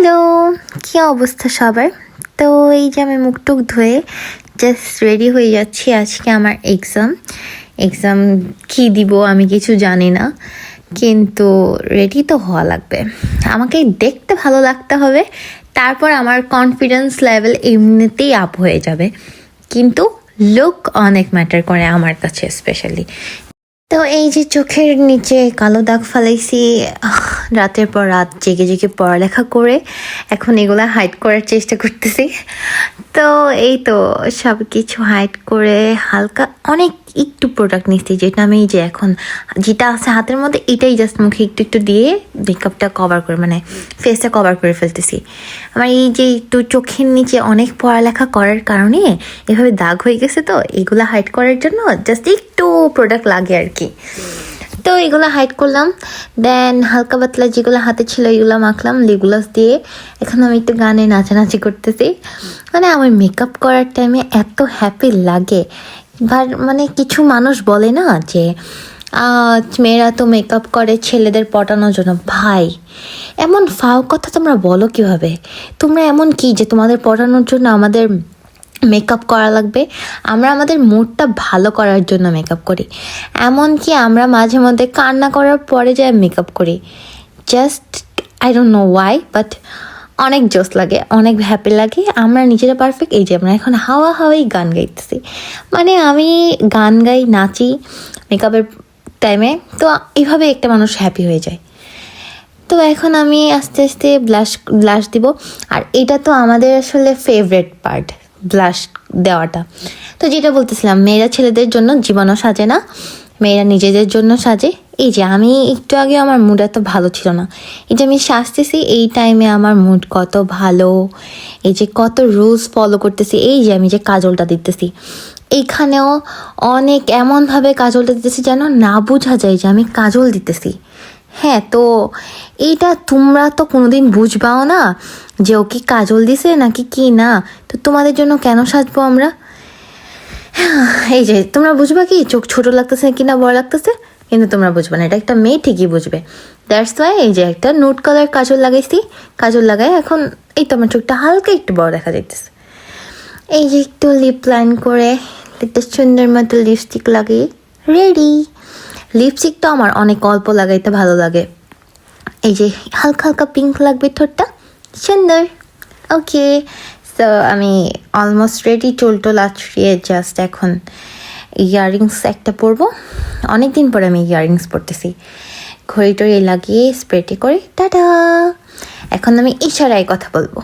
Hello, কি অবস্থা সবার? তো এই যে আমি মুখ টুক ধুয়ে জাস্ট রেডি হয়ে যাচ্ছি। আজকে আমার এক্সাম কি দিব আমি কিছু জানি না, কিন্তু রেডি তো হওয়া লাগবে। আমাকে দেখতে ভালো লাগতে হবে, তারপর আমার কনফিডেন্স লেভেল এমনিতেই আপ হয়ে যাবে। কিন্তু লুক অনেক ম্যাটার করে আমার কাছে স্পেশালি। তো এই যে চোখের নিচে কালো দাগ ফেলাইছি রাতের পর রাত জেগে জেগে পড়ালেখা করে, এখন এগুলা হাইড করার চেষ্টা করতেছি। তো এই তো সব কিছু হাইড করে হালকা অনেক একটু প্রোডাক্ট নিচ্ছি, যেটা আমি যে এখন যেটা আছে হাতের মধ্যে এটাই জাস্ট মুখে একটু একটু দিয়ে মেকআপটা কভার করে, মানে ফেসটা কভার করে ফেলতেছি। আমার এই যে একটু চোখের নিচে অনেক পড়ালেখা করার কারণে এভাবে দাগ হয়ে গেছে, তো এগুলো হাইড করার জন্য জাস্ট একটু প্রোডাক্ট লাগে আর কি। তো এগুলো হাইড করলাম, দেন হালকা পাতলা যেগুলো হাতে ছিল এগুলো মাখলাম লিপ গ্লস দিয়ে। এখন আমি একটু গানে নাচানাচি করতেছি। মানে আমার মেকআপ করার টাইমে এত হ্যাপি লাগে। মানে কিছু মানুষ বলে না যে মেয়েরা তো মেকআপ করে ছেলেদের পটানোর জন্য। ভাই, এমন ফাও কথা তোমরা বলো কিভাবে? তোমরা এমন কি যে তোমাদের পটানোর জন্য আমাদের মেকআপ করা লাগবে? আমরা আমাদের মুডটা ভালো করার জন্য মেকআপ করি। এমনকি আমরা মাঝে মধ্যে কান্না করার পরে যাই মেকআপ করি। Just I don't know Y, but অনেক জোস লাগে, অনেক হ্যাপি লাগে। আমরা নিজেরা পারফেক্ট। এই যে আমরা এখন হাওয়াই গান গাইতেছি, মানে আমি গান গাই, নাচি মেকআপের টাইমে। তো এইভাবে একটা মানুষ হ্যাপি হয়ে যায়। তো এখন আমি আস্তে আস্তে ব্লাশ দিব। আর এটা তো আমাদের আসলে ফেভারিট পার্ট, ব্লাশ দেওয়াটা। তো যেটা বলতেছিলাম, মেয়েরা ছেলেদের জন্য জীবনও সাজে না, মেয়েরা নিজেদের জন্য সাজে। এই যে আমি একটু আগে আমার মুড এত ভালো ছিল না, এই যে আমি সাজতেছি এই টাইমে আমার মুড কত ভালো। এই যে কত রুলস ফলো করতেছি। এই যে আমি যে কাজলটা দিতেছি, এইখানেও অনেক এমনভাবে কাজলটা দিতেছি যেন না বোঝা যায় যে আমি কাজল দিতেছি। হ্যাঁ, তো এইটা তোমরা তো কোনোদিন বুঝবাও না যে ও কি কাজল দিছে নাকি কি না। তো তোমাদের জন্য কেন সাজবো আমরা? এই যে তোমরা বুঝবা কি চোখ ছোট লাগতেছে কি না বড় লাগতেছে, কিন্তু তোমরা বুঝবে না। এটা একটা মেয়ে ঠিকই বুঝবে। দ্যাটস ওয়াই এই যে একটা নুট কালার কাজল লাগাইছি। কাজল লাগাই এখন এই তো আমার চোখটা হালকা একটু বড় দেখা যাইতেছে। এই যে একটু লিপ লাইন করে একটা সুন্দর মতো লিপস্টিক লাগিয়ে রেডি। লিপস্টিকটা আমার অনেক অল্প লাগাইতে ভালো লাগে। এই যে হালকা হালকা পিঙ্ক লাগবে ঠোঁটটা, সুন্দর। ওকে, সো আমি অলমোস্ট রেডি। টোল আছড়িয়ে জাস্ট এখন ইয়াররিংস একটা পরবো। অনেক দিন পরে আমি ইয়াররিংস পরতেছি। ঘড়ি টড়ি লাগিয়ে স্প্রেটে করে টাটা। এখন আমি ইশারায় কথা বলবো।